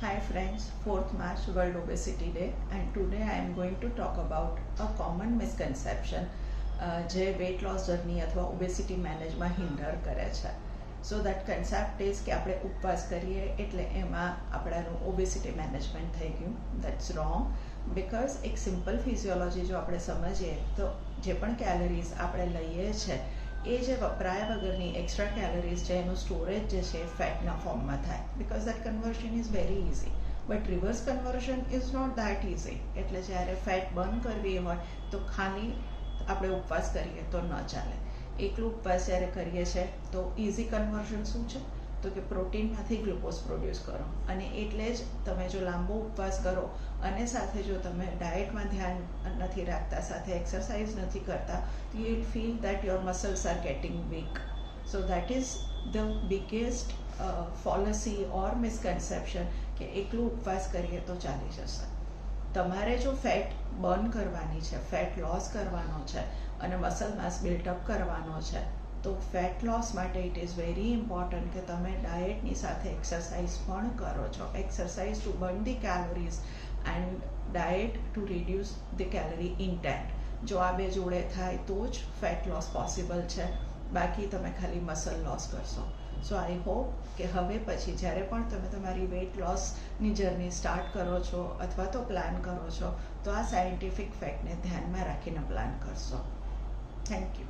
Hi friends, 4th March World Obesity Day, and today I am going to talk about a common misconception જે weight loss journey અથવા obesity મેનેજમાં hinder કરે છે. So that concept is કે આપણે ઉપવાસ કરીએ એટલે એમાં આપણાનું ઓબેસિટી મેનેજમેન્ટ થઈ ગયું. દેટ્સ રોંગ, બિકોઝ એક સિમ્પલ ફિઝિયોલોજી જો આપણે સમજીએ તો જે પણ કેલરીઝ આપણે લઈએ છીએ એ જે વપરાયા વગરની એક્સ્ટ્રા કેલરીઝ છે એનું સ્ટોરેજ જે છે ફેટના ફોર્મમાં થાય, because that conversion is very easy. But reverse conversion is not that easy. એટલે જ્યારે ફેટ બર્ન કરવી હોય તો ખાલી આપણે ઉપવાસ કરીએ તો ન ચાલે. એકલું ઉપવાસ જ્યારે કરીએ છીએ તો ઇઝી કન્વર્શન શું છે તો કે પ્રોટીનમાંથી ગ્લુકોઝ પ્રોડ્યુસ કરો, અને એટલે જ તમે જો લાંબો ઉપવાસ કરો અને સાથે જો તમે ડાયટમાં ધ્યાન નથી રાખતા, સાથે એક્સરસાઇઝ નથી કરતા, તો you will feel that your muscles are getting weak. So that is the biggest fallacy or misconception કે એકલું ઉપવાસ કરીએ તો ચાલી જશે. તમારે જો ફેટ બર્ન કરવાની છે, ફેટ લોસ કરવાનો છે અને મસલ માસ બિલ્ટઅપ કરવાનો છે, તો ફેટ લોસ માટે ઇટ ઇઝ વેરી ઇમ્પોર્ટન્ટ કે તમે ડાયટની સાથે એક્સરસાઇઝ પણ કરો છો. Exercise to burn the calories and diet to reduce the calorie intent. જો આ બે જોડે થાય તો જ ફેટ લોસ પોસિબલ છે, બાકી તમે ખાલી મસલ લોસ કરશો. સો આઈ હોપ કે હવે પછી જ્યારે પણ તમે તમારી વેઇટ લોસની જર્ની સ્ટાર્ટ કરો છો અથવા તો પ્લાન કરો છો તો આ સાયન્ટિફિક ફેક્ટને ધ્યાનમાં રાખીને પ્લાન કરશો. Thank you.